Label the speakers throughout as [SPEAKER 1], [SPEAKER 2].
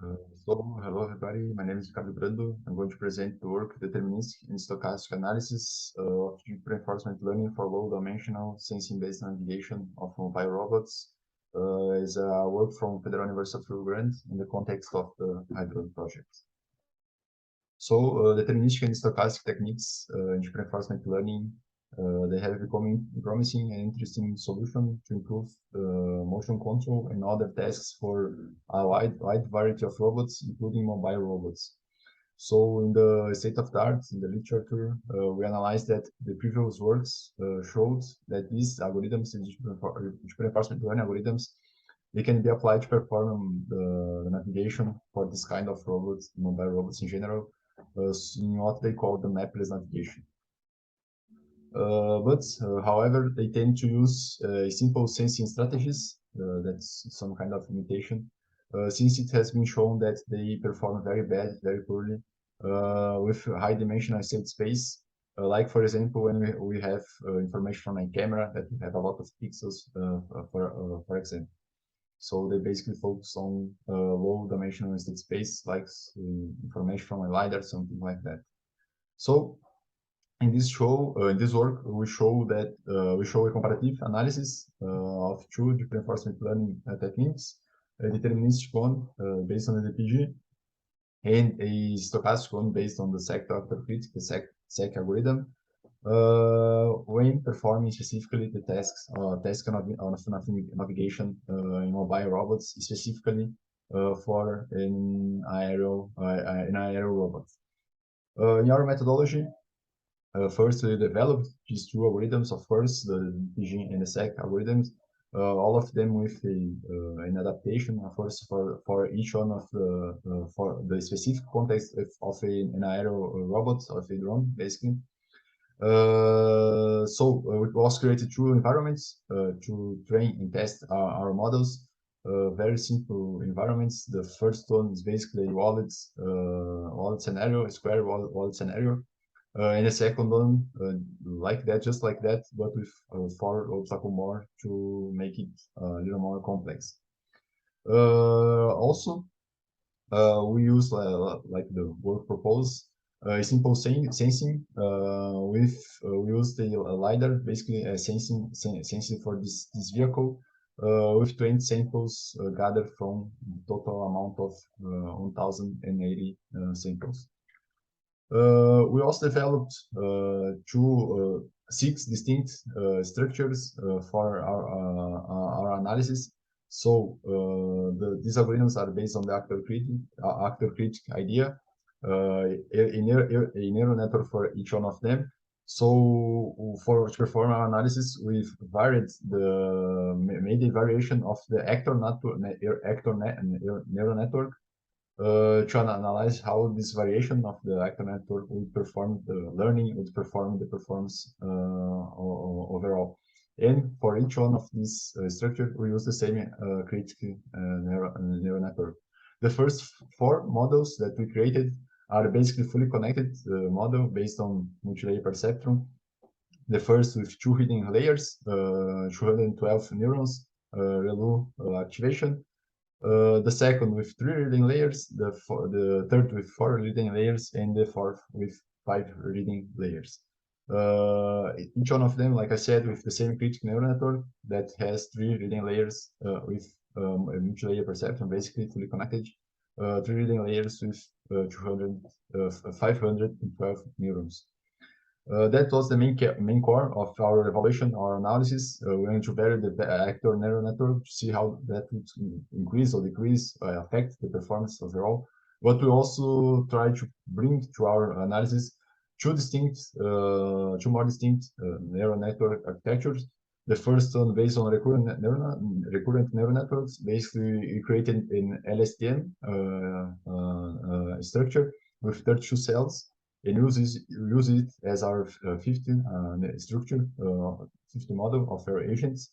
[SPEAKER 1] Hello everybody, my name is Ricardo Brando. I'm going to present the work Deterministic and Stochastic Analysis of Deep Reinforcement Learning for Low-Dimensional Sensing-Based Navigation of Mobile Robots. Is a work from Federal University of Rio Grande in the context of the Hydro project. Deterministic and stochastic techniques in deep reinforcement learning, they have become promising and interesting solution to improve motion control and other tasks for a wide variety of robots, including mobile robots. So in the state of the art, in the literature, we analyzed that the previous works showed that these algorithms, deep reinforcement learning algorithms, they can be applied to perform the navigation for this kind of robots, mobile robots in general, in what they call the mapless navigation. However, they tend to use simple sensing strategies. That's some kind of limitation, since it has been shown that they perform very bad, very poorly, with high dimensional state space. Like, for example, when we have information from a camera that we have a lot of pixels, for example. So they basically focus on low dimensional state space, like information from a LiDAR, something like that. So in this work, we show a comparative analysis of two deep reinforcement learning techniques, a deterministic one based on the DPG, and a stochastic one based on the SEC-to-actor-critic, the SEC algorithm, when performing specifically the tasks of navigation in mobile robots, specifically for an aerial robot. In our methodology, first we developed these two algorithms, of course, the DPG and the SEC algorithms, all of them with an adaptation, of course, for each one of for the specific context of an aerial robot, of a drone, basically. It was created two environments to train and test our models. Very simple environments. The first one is basically a wallet scenario, a square wallet scenario. And the second one, like that, just like that, but with 4 obstacle more to make it a little more complex. Also, we use like the work proposed simple sensing with we use the LiDAR, basically sensing for this vehicle with 20 samples gathered from the total amount of 1080 samples. We also developed six distinct structures for our analysis. So these algorithms are based on the actor-critic idea, a neural network for each one of them. So to perform our analysis, we've made a variation of the neural network to analyze how this variation of the actor network would perform the learning, would perform the performance overall. And for each one of these structures, we use the same critical neural network. The first 4 models that we created are basically fully connected model based on multi-layer perceptron. The first with 2 hidden layers, 212 neurons, ReLU activation. The second with 3 reading layers, the third with 4 reading layers, and the fourth with 5 reading layers. Each one of them, like I said, with the same critical neural network that has 3 reading layers with a multi-layer perceptron, basically fully connected. 3 reading layers with 512 neurons. That was the main core of our evaluation, our analysis. We went to vary the actor neural network to see how that would increase or decrease, affect the performance overall. But we also try to bring to our analysis two more distinct neural network architectures. The first one based on recurrent neural networks, basically created in LSTM structure with 32 cells, and use it as our 50 structure, 50 model of our agents.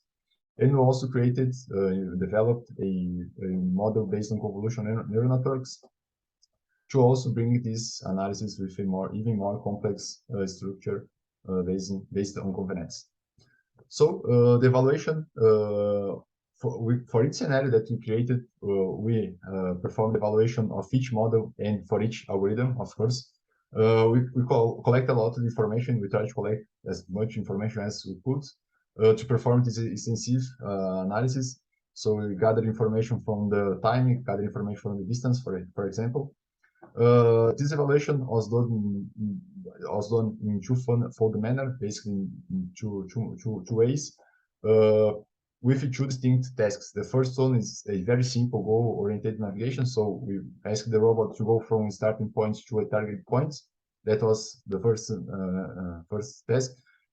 [SPEAKER 1] And we also developed a model based on convolutional neural networks to also bring this analysis with a even more complex structure based on convenience. So the evaluation for each scenario that we created, we performed evaluation of each model and for each algorithm, of course. We collect a lot of information. We try to collect as much information as we could to perform this extensive analysis. So we gather information from the time, gather information from the distance, for example. This evaluation was done in two-fold manner, basically in two ways, with two distinct tasks. The first one is a very simple goal-oriented navigation. So we ask the robot to go from starting point to a target point. That was the first task.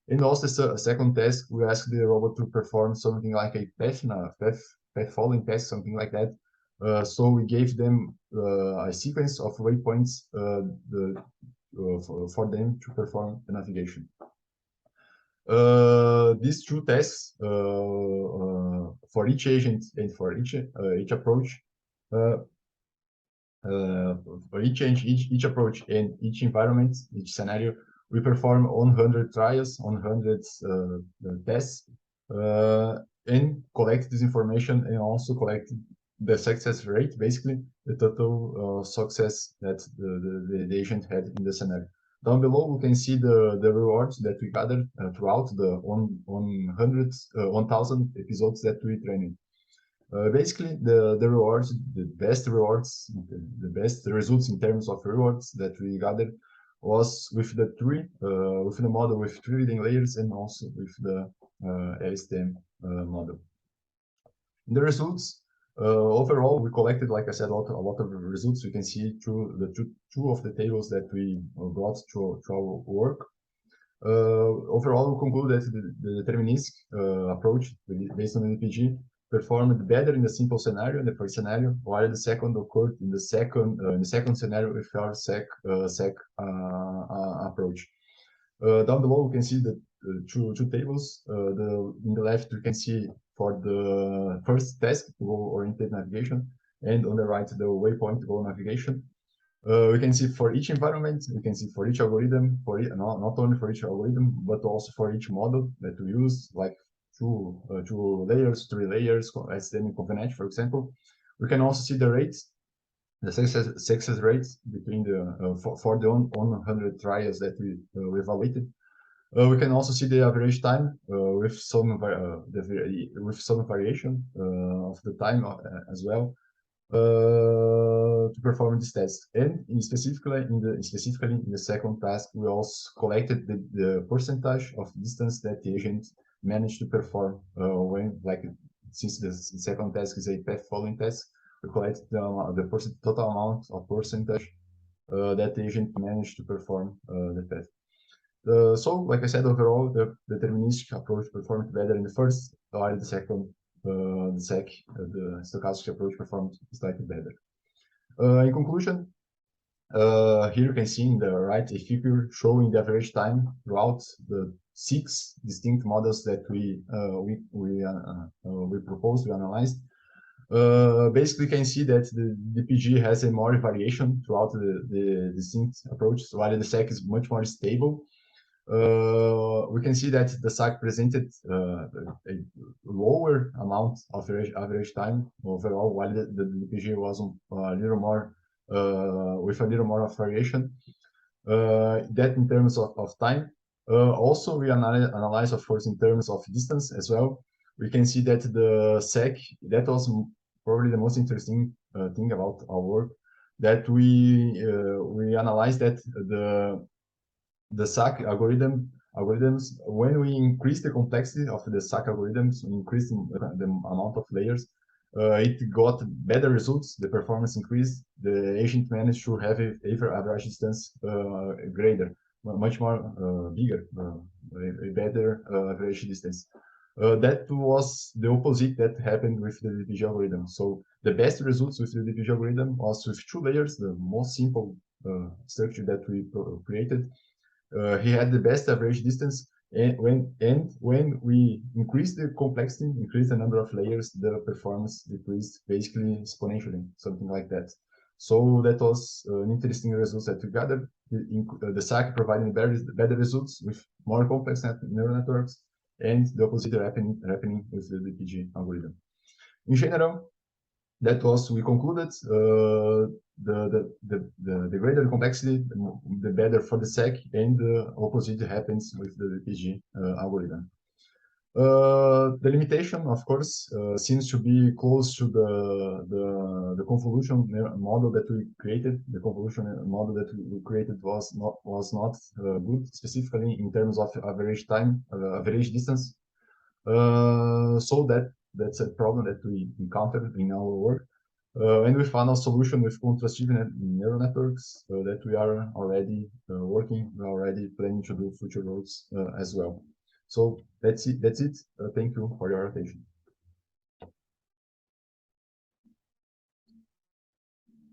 [SPEAKER 1] And also the second task, we ask the robot to perform something like a path following task, something like that. So we gave them a sequence of waypoints for them to perform the navigation. These two tasks for each agent and for each approach, for each approach and each environment, each scenario, we perform 100 trials, 100 tests, and collect this information and also collect the success rate, basically the total success that the agent had in the scenario. Down below, we can see the rewards that we gathered throughout the 1,000 episodes that we trained. Basically, the rewards, the best results in terms of rewards that we gathered was with the model with 3 leading layers and also with the LSTM model. In the results, overall, we collected, like I said, a lot of results. You can see through the two of the tables that we brought to our work. Overall, we conclude that the deterministic approach based on the DPG performed better in the simple scenario, in the first scenario, while the second occurred in the second scenario with our SEC approach. Down below, we can see the two tables. In the left, we can see for the first task, goal-oriented navigation, and on the right, the waypoint goal navigation. We can see for each environment, we can see for each algorithm, not only for each algorithm, but also for each model that we use, like two layers, 3 layers, STM and Convenet, for example. We can also see the rates, the success rates between the for the 100 trials that we evaluated. We can also see the average time with some variation of the time as well to perform this test. And specifically in the second task, we also collected the percentage of distance that the agent managed to perform since the second task is a path following task. We collect the total amount of percentage that the agent managed to perform the test. So, like I said, overall, the deterministic approach performed better in the first, while in the second, the stochastic approach performed slightly better. In conclusion, here you can see in the right a figure showing the average time throughout the 6 distinct models that we proposed, we analyzed. Basically, you can see that the DPG has a more variation throughout the distinct approaches, while the SEC is much more stable. We can see that the SAC presented a lower amount of average time overall, while the DPG was a little more with a little more of variation. That in terms of time. Also, we analyze, of course, in terms of distance as well. We can see that the SEC, that was probably the most interesting thing about our work, that we analyzed that the SAC algorithms, when we increase the complexity of the SAC algorithms, increase the amount of layers, it got better results, the performance increased, the agent managed to have a average distance greater, much more bigger, a better average distance. That was the opposite that happened with the DPG algorithm. So the best results with the DPG algorithm was with 2 layers, the most simple structure that we created. He had the best average distance, and when we increased the complexity, increased the number of layers, the performance decreased basically exponentially, something like that. So that was an interesting result that we gathered. The SAC providing better results with more complex neural networks, and the opposite happening with the DPG algorithm. in general, that was we concluded the greater the complexity, the better for the SEC, and the opposite happens with the PG algorithm. The limitation, of course, seems to be close to the convolution model that we created. The convolution model that we created was not good, specifically in terms of average time, average distance. So that's a problem that we encountered in our work. And we found a solution with contrast-driven neural networks that we are already working, we're already planning to do future roads as well. So that's it. Thank you for your attention.